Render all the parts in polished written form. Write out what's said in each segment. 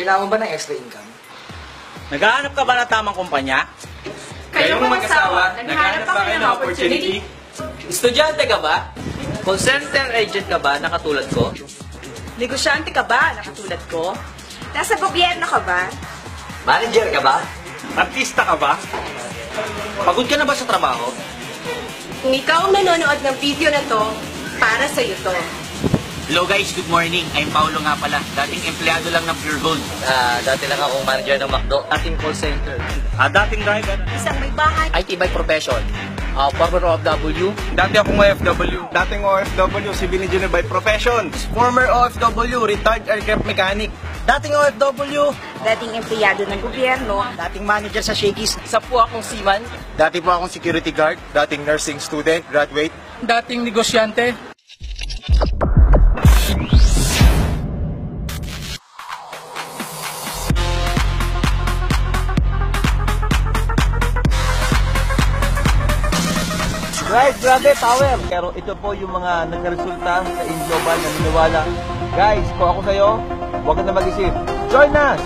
Kailangan ba ng extra income? Naghahanap ka ba ng tamang kumpanya? Kayong mag-asawa, naghahanap ba kayo ng opportunity? Estudyante ka ba? Call center agent ka ba na katulad ko? Negosyante ka ba, na katulad ko? Nasa gobyerno ka ba? Manager ka ba? Artista ka ba? Pagod ka na ba sa trabaho? Kung ikaw ang nanonood ng video na to, para sa'yo to. Hello guys, good morning. I'm Paolo nga pala. Dating empleyado lang ng Pure Gold. Dati lang akong manager ng McDo. Ating call center. Dating driver. Isang may bahay. IT by profession. Former OFW. Dati akong OFW. Dating OFW, civil engineer by profession. Former OFW, retired aircraft mechanic. Dating OFW. Dating empleyado ng gobyerno. Dating manager sa Shakey's. Isa po akong seaman. Dati po akong security guard, dating nursing student, graduate. Dating negosyante. Right, grabe, power. Pero ito po yung mga nagkaresulta sa InGlobal na niniwala. Guys, kung ako sa'yo, huwag ka na mag-isip. Join us!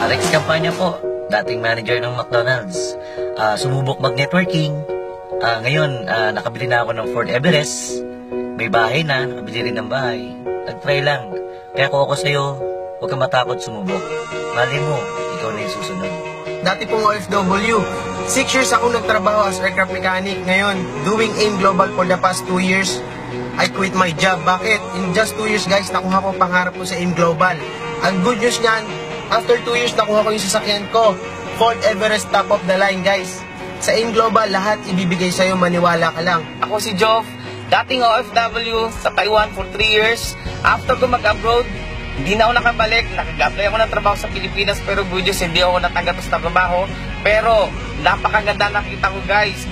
Alex Campanya po. Dating manager ng McDonald's. Sumubok mag-networking. Ngayon, nakabili na ako ng Ford Everest. May bahay na, nakabili rin ng bahay. Nag-try lang. Kaya kung ako sa'yo, huwag ka matakot sumubok. Mali mo, ikaw na yung susunod. Dati pong OFW. 6 years ako nagtrabaho as aircraft mechanic. Ngayon, doing AIM Global for the past 2 years, I quit my job. Bakit? In just 2 years, guys, nakuha ko pangarap ko sa AIM Global. Ang good news niyan, after 2 years, nakuha ko yung sasakyan ko. Ford Everest, top of the line, guys. Sa AIM Global, lahat ibibigay sa'yo, maniwala ka lang. Ako si Joff, dating OFW sa Taiwan for 3 years. After ko mag-abroad, hindi na ako nakabalik. Nag-apply ako ng trabaho sa Pilipinas, pero good news, hindi ako natanggap sa trabaho. Pero napakaganda nakita ko, guys.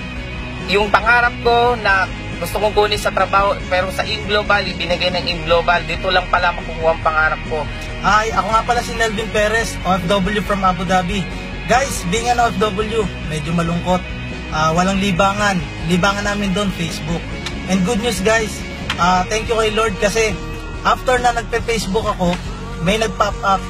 Yung pangarap ko na gusto kong kunin sa trabaho, pero sa AIM Global, ibinigay ng AIM Global. Dito lang pala makukuha ang pangarap ko. Hi, ako nga pala si Nelvin Perez, OFW from Abu Dhabi. Guys, being an OFW, medyo malungkot. Walang libangan. Libangan namin doon, Facebook. And good news guys, thank you kay Lord kasi after na nagpe-Facebook ako, may nag-pop up.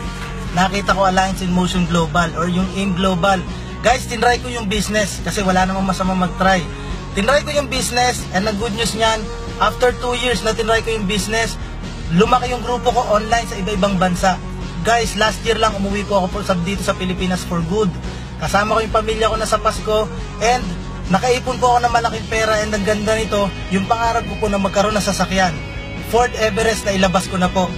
Nakita ko Alliance in Motion Global or yung AIM Global. Guys, tinry ko yung business kasi wala namang masama mag-try. Tinry ko yung business and ang good news niyan, after 2 years na tinry ko yung business, lumaki yung grupo ko online sa iba-ibang bansa. Guys, last year lang umuwi po ako dito sa Pilipinas for good. Kasama ko yung pamilya ko na sa Pasko and nakaipon po ako ng malaking pera and ang ganda nito, yung pangarap ko po na magkaroon ng sasakyan. Ford Everest na ilabas ko na po.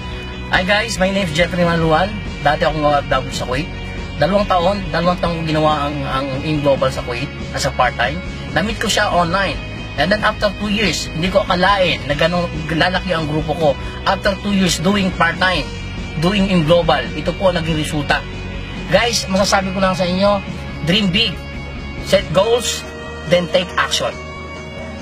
Hi guys, my name is Jeffrey Manuel. Dati akong OFW sa Kuwait. 2 taon ko ginawa ang AIM Global sa Kuwait as a part-time. Namit ko siya online. And then after 2 years, hindi ko akalain na ganun lalaki ang grupo ko. After 2 years doing part-time, doing AIM Global, ito po ang naging resulta. Guys, masasabi ko lang sa inyo, dream big, set goals, then take action.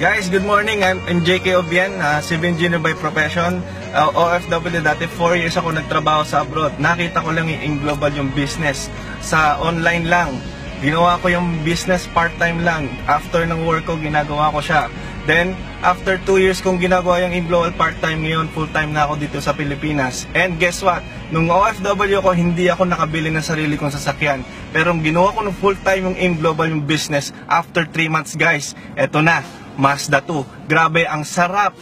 Guys, good morning. I'm JK Obian, civil engineer by profession. OFW, dati 4 years ako nagtrabaho sa abroad. Nakita ko lang yung AIM Global yung business. Sa online lang. Ginawa ko yung business part-time lang. After ng work ko, ginagawa ko siya. Then, after 2 years kong ginagawa yung AIM Global part-time, ngayon full-time na ako dito sa Pilipinas. And guess what? Nung OFW ko, hindi ako nakabili ng sarili kong sasakyan. Pero ginawa ko ng full-time yung AIM Global yung business. After 3 months, guys, eto na. Mazda 2. Grabe, ang sarap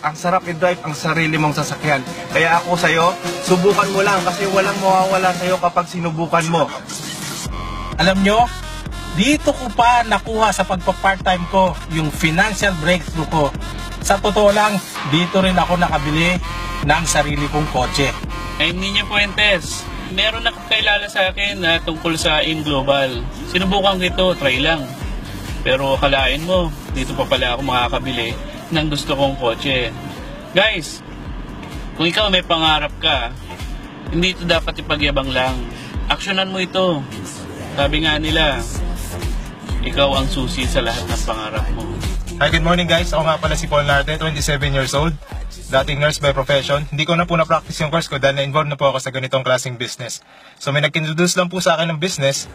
i-drive ang sarili mong sasakyan. Kaya ako sa'yo, subukan mo lang kasi walang mawawala sa'yo kapag sinubukan mo. Alam nyo, dito ko pa nakuha sa pagpa-part-time ko yung financial breakthrough ko. Sa totoo lang, dito rin ako nakabili ng sarili kong kotse. I'm Nino Puentes. Meron na kakilala sa akin na tungkol sa AIM Global. Sinubukan ko ito, try lang. Pero akalain mo, dito pa pala ako makakabili ng gusto kong kotse. Guys, kung ikaw may pangarap ka, hindi ito dapat ipagyabang lang. Aksyonan mo ito. Sabi nga nila, ikaw ang susi sa lahat ng pangarap mo. Hi, good morning guys. Ako nga pala si Paul Narte, 27 years old. Dating nurse by profession. Hindi ko na po na-practice yung course ko dahil na-involved na po ako sa ganitong klaseng business. So may nag-introduce lang po sa akin ng business.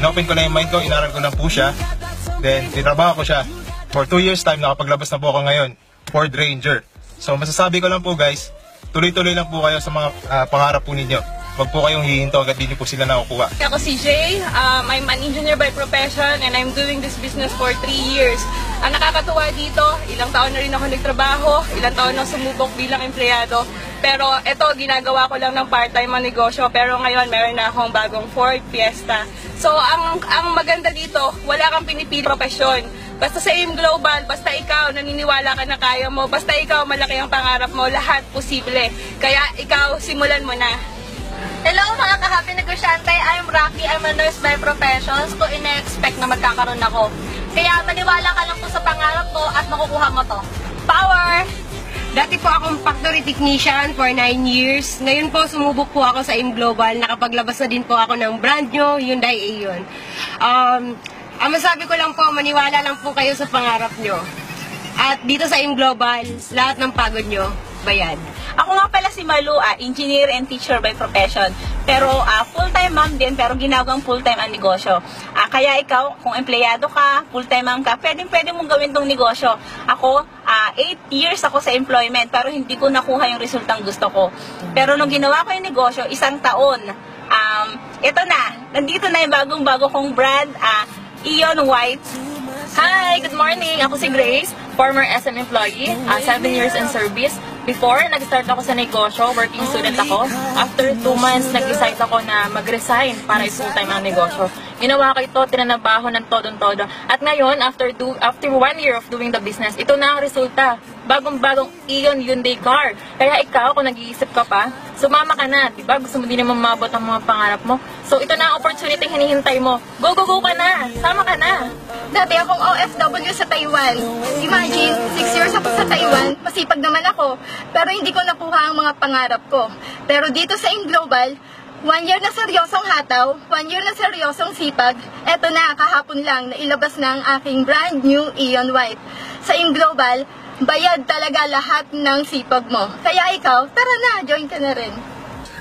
Inopen ko na yung mind ko, inaral ko lang po siya. Then, tinrabaho ko siya. For 2 years time, nakapaglabas na po ako ngayon. Ford Ranger. So masasabi ko lang po guys, tuloy-tuloy lang po kayo sa mga pangarap po ninyo. Huwag po kayong hihinto hanggat di niyo po sila nakukuha. Ako si Jay. I'm an engineer by profession and I'm doing this business for 3 years. Ang nakakatuwa dito, ilang taon na rin ako nagtrabaho, ilang taon na sumubok bilang empleyado. Pero ito, ginagawa ko lang ng part-time ang negosyo. Pero ngayon, meron na akong bagong Ford Fiesta. So, ang maganda dito, wala kang pinipili profesyon. Basta sa AIM Global, basta ikaw naniniwala ka na kaya mo, basta ikaw malaki ang pangarap mo, lahat posible. Kaya ikaw, simulan mo na. Hello mga ka-happy negosyante, I'm Rocky, I'm a nurse by profession, so ina-expect na magkakaroon ako. Kaya maniwala ka lang po sa pangarap mo at makukuha mo to. Power! Dati po akong factory technician for 9 years. Ngayon po sumubok po ako sa AIM Global, nakapaglabas na din po ako ng brand new Hyundai Aion. Ang masabi ko lang po, maniwala lang po kayo sa pangarap nyo. At dito sa AIM Global, lahat ng pagod nyo, bayad. Ako nga pala si Malu, engineer and teacher by profession. Pero full-time mom din, pero ginagawang full-time ang negosyo. Kaya ikaw, kung empleyado ka, full-time mom ka, pwede mong gawin tong negosyo. Ako, 8 years ako sa employment, pero hindi ko nakuha yung resultang gusto ko. Pero nung ginawa ko yung negosyo, 1 taon, ito na, nandito na yung bagong-bago kong brand, Aion White. Hi, good morning. Ako si Grace, former SM employee, 7 years in service. Before, nag-start ako sa negosyo, working student ako. After 2 months, nag-decide ako na mag-resign para i-full-time ang negosyo. Ginawa ko ito, tinanabaho ng todo-todo. At ngayon, after 1 year of doing the business, ito na ang resulta. Bagong-bagong Aion Hyundai car. Kaya ikaw, kung nag-iisip ka pa, sumama ka na. Diba? Gusto mo din naman mabot ang mga pangarap mo. So, ito na ang opportunity hinihintay mo. Go, go, go ka na! Sama ka na! Dati akong OFW sa Taiwan. Imagine, 6 years ako sa Taiwan, masipag naman ako, pero hindi ko nakuha ang mga pangarap ko. Pero dito sa AIM Global, 1 year na seryosong hataw, 1 year na seryosong sipag, eto na, kahapon lang, nailabas na ang aking brand new Aion White. Sa AIM Global, bayad talaga lahat ng sipag mo. Kaya ikaw, tara na, join ka na rin.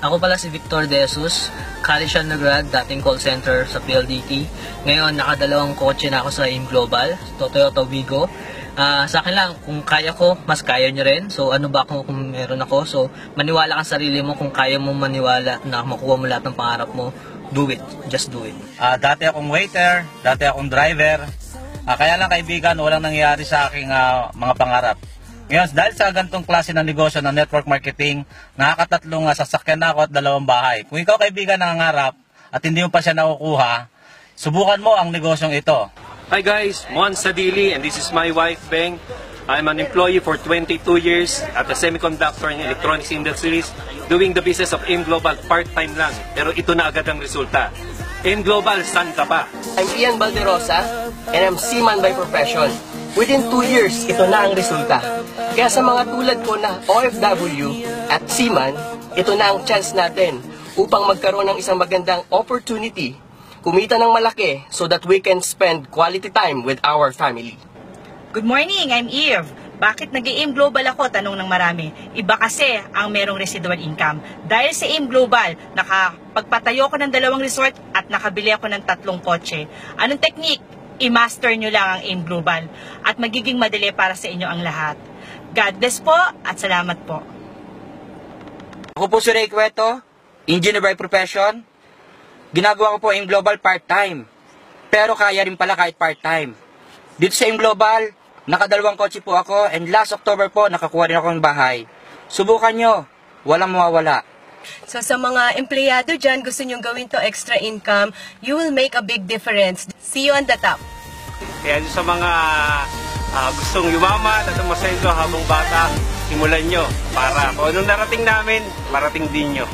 Ako pala si Victor De Jesus, college undergrad, dating call center sa PLDT. Ngayon, nakadalawang kotse na ako sa AIM Global, Toyota Wigo. Sa akin lang, kung kaya ko, mas kaya nyo rin. So, ano ba kung meron ako? So, maniwala ka sa sarili mo. Kung kaya mo maniwala na makuha mo lahat ng pangarap mo, do it. Just do it. Dati akong waiter, dati akong driver. Kaya lang kaibigan, walang nangyayari sa aking mga pangarap. Ngayon, dahil sa ganitong klase ng negosyo ng network marketing, nakakatatlong sasakyan na ako at 2 bahay. Kung ikaw kaibigan nangangarap at hindi mo pa siya nakukuha, subukan mo ang negosyong ito. Hi guys, Mon Sadili and this is my wife Beng. I'm an employee for 22 years at the semiconductor and electronics industries doing the business of AIM Global part-time lang. Pero ito na agad ang resulta. AIM Global, saan ka pa? I'm Ian Balderosa and I'm seaman by profession. Within 2 years, ito na ang resulta. Kaya sa mga tulad ko na OFW at seaman, ito na ang chance natin upang magkaroon ng isang magandang opportunity, kumita ng malaki so that we can spend quality time with our family. Good morning, I'm Eve. Bakit nag-AIM Global ako? Tanong ng marami. Iba kasi ang merong residual income. Dahil sa AIM Global, nakapagpatayo ko ng 2 resort at nakabili ako ng 3 kotse. Anong technique? I-master nyo lang ang AIM Global at magiging madali para sa inyo ang lahat. God bless po at salamat po. Ako po si Ray Cueto, engineer by profession. Ginagawa ko po AIM Global part-time. Pero kaya rin pala kahit part-time. Dito sa AIM Global, naka2 kotse po ako and last October po nakakuha rin ako ng bahay. Subukan nyo, walang mawawala. So sa mga empleyado dyan, gusto nyong gawin to extra income, you will make a big difference. See you on the top. Kaya sa mga gustong yumaman at umasaydo habang bata, simulan nyo para kung anong narating namin, marating din nyo.